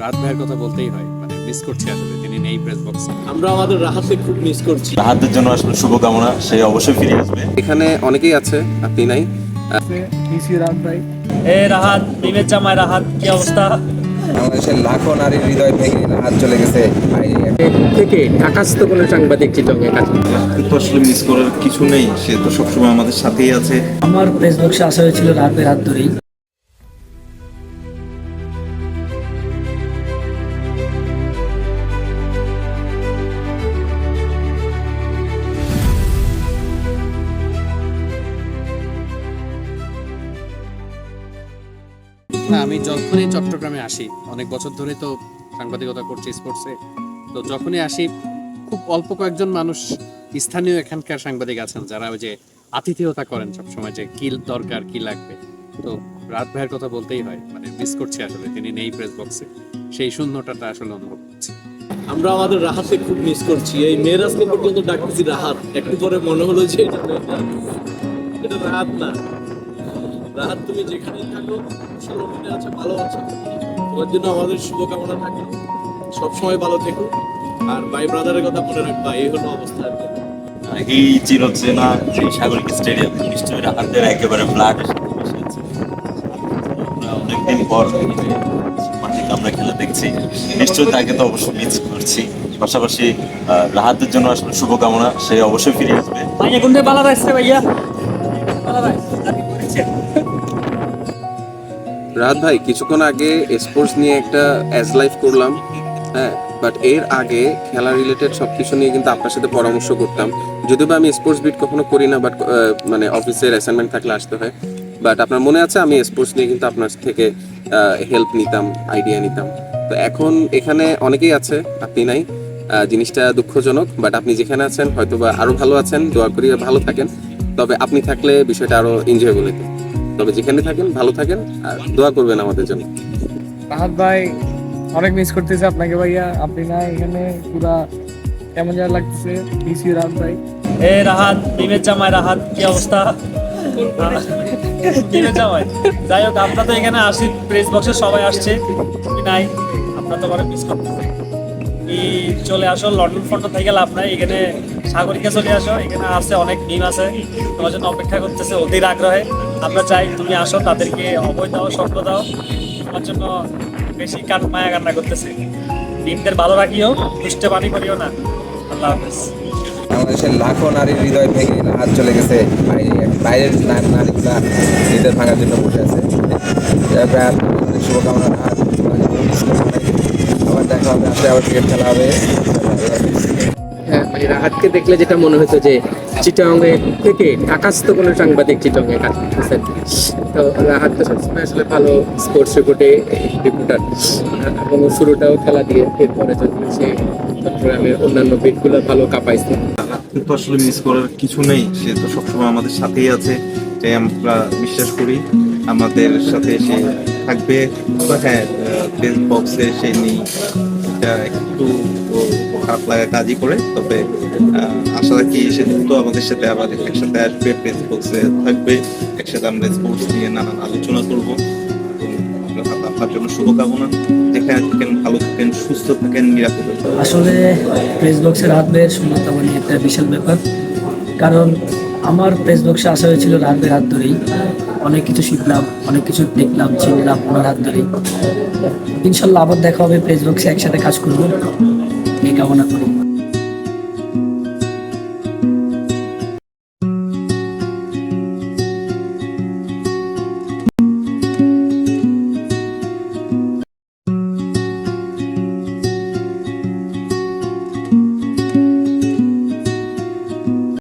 রাত ভাইয়ের কথা বলতেই হয়, মানে মিস করছি আসলে, তিনি নেই প্রেস বক্সে। আমরা আমাদের রাহাতকে খুব মিস করছি। রাহাতের জন্য আসলে শুভকামনা, সে অবশ্যই ফিরে আসবে। এখানে অনেকেই আছে, আপনি নাই। রাত ভাই, এ রাহাত, মিমের জামাই রাহাত, কি অবস্থা? বাংলাদেশের লাখো নারীর হৃদয় ভেঙে রাহাত চলে গেছে বাইরে। থেকে ঢাকাস্থ কোনো সাংবাদিক চিটংয়ে কাজ করে। তো আসলে মিস করার কিছু নেই, সে তো সবসময় আমাদের সাথেই আছে। আমার প্রেস বক্সে আসা হয়েছিল রাহাতের হাত ধরেই। না, আমি যখনই চট্টগ্রামে আসি, অনেক বছর ধরে তো সাংবাদিকতা করছি স্পোর্টসে, তো যখনই আসি খুব অল্প কয়েকজন মানুষ স্থানীয় এখানকার সাংবাদিক আছেন যারা ওই যে আতিথেয়তা করেন সবসময়, যে কি দরকার কি লাগবে। তো রাত ভাইয়ের কথা বলতেই হয়, মানে মিস করছি আসলে, তিনি নেই প্রেস বক্সে, সেই শূন্যতাটা আসলে অনুভব করছি। আমরা আমাদের রাহাতকে খুব মিস করছি। এই মেয়েরাজকে পর্যন্ত ডাকতেছি রাহাত, একটু পরে মনে হলো যে এটা রাহাত না। রাহাত, তুমি যেখানেই থাকো সুরক্ষিত আছে, ভালো আছো, তোমার জন্য আমাদের শুভকামনা থাকে। সবসময় ভালো থেকো, আর ভাই ব্রাদারের কথা মনে রাখবা। এই হলো অবস্থা আর কি। এই চিরচেনা সেই সাগরিক স্টেডিয়াম নিশ্চয়ই রাহাতের একেবারে ব্লাড মিশে আছে। আমরা অনেকদিন পর মাঠে আমরা খেলা দেখছি, নিশ্চয়ই তাকে তো অবশ্যই মিস করছি। পাশাপাশি রাহাতের জন্য আসলে শুভকামনা, সে অবশ্যই ফিরে আসবে। ভাইয়া কোনটা পালা আসছে ভাইয়া? পালা ভাই, রাত ভাই, কিছুক্ষণ আগে স্পোর্টস নিয়ে একটা অ্যাজ লাইভ করলাম, হ্যাঁ, বাট এর আগে খেলা রিলেটেড সব কিছু নিয়ে কিন্তু আপনার সাথে পরামর্শ করতাম। যদিও বা আমি স্পোর্টস বিট কখনো করি না, বাট মানে অফিসের অ্যাসাইনমেন্ট থাকলে আসতে হয়। বাট আপনার মনে আছে আমি স্পোর্টস নিয়ে কিন্তু আপনার থেকে হেল্প নিতাম, আইডিয়া নিতাম। তো এখন এখানে অনেকেই আছে, আপনি নাই। জিনিসটা দুঃখজনক, বাট আপনি যেখানে আছেন হয়তো বা আরও ভালো আছেন, দোয়া করি ভালো থাকেন। তবে আপনি থাকলে বিষয়টা আরও এনজয়েবল হতো। তবে যেখানে থাকেন ভালো থাকেন, আর দোয়া করবেন আমাদের জন্য। রাহাত ভাই, অনেক মিস করতেছে আপনাকে ভাইয়া, আপনি না এখানে পুরা কেমন যেন লাগতেছে। রাত ভাই, এ রাহাত, মিমের জামাই রাহাত, কি অবস্থা? মিমের জামাই, যাই হোক, আমরা তো এখানে আসি, প্রেস বক্সে সবাই আসছে, তুমি নাই, আমরা তো মিস করতেছি। এই চলে আসো, লন্ডন ফন্ডন থেকে লাভ নাই, এখানে সাগরিকা চলে আসো, এখানে আছে অনেক মিম আছে, তোমার জন্য অপেক্ষা করতেছে অধীর আগ্রহে। আমরা চাই তুমি আসো, তাদেরকে অভয় দাও, সভ্য দাও, তোমার জন্য বেশি মায়া কান্না করতেছে। দিনদের ভালো রাখিও, দুষ্টে বাণী করিও না। আল্লাহ হাফেজ। বাংলাদেশের লাখো নারীর হৃদয় ভেঙে রাহাত চলে গেছে বাইরে। বাইরের নারীগুলা হৃদয় ভাঙার জন্য বসে আছে। শুভকামনা রাহাত, আবার দেখা হবে, আসলে আবার ক্রিকেট খেলা হবে। হ্যাঁ, মানে রাহাতকে দেখলে যেটা মনে হতো যে চিটংয়ে থেকে ঢাকাস্থ কোনো সাংবাদিক চিটংয়ে কাজ করতেছেন। তো রাহাত তো সবসময় আসলে ভালো স্পোর্টস রিপোর্টার, এবং শুরুটাও খেলা দিয়ে, এরপরে যখন সে চট্টগ্রামের অন্যান্য বিটগুলো ভালো কাঁপাইছে। কিন্তু আসলে মিস করার কিছু নেই, সে তো সবসময় আমাদের সাথেই আছে, তাই আমরা বিশ্বাস করি আমাদের সাথে সে থাকবে। হ্যাঁ, প্রেস বক্সে সে নেই, এটা একটু খারাপ লাগা কাজই করে। তবে আশা রাখি সে দ্রুত আমাদের সাথে আবার একসাথে আসবে, প্রেস বক্সে থাকবে, একসাথে আমরা স্পোর্টস নিয়ে নানান আলোচনা করবো। আপনার জন্য শুভকামনা, যেখানে থাকেন ভালো থাকেন, সুস্থ থাকেন, নিরাপদে। আসলে প্রেস বক্সের রাহাত ভাইয়ের শূন্যতা মানে একটা বিশাল ব্যাপার, কারণ আমার প্রেস বক্সে আসা হয়েছিল রাহাত ভাইয়ের হাত ধরেই। অনেক কিছু শিখলাম, অনেক কিছু দেখলাম, চিনলাম ওনার হাত ধরেই। ইনশাল্লাহ আবার দেখা হবে, প্রেস বক্সে একসাথে কাজ করবো, এই কামনা করি।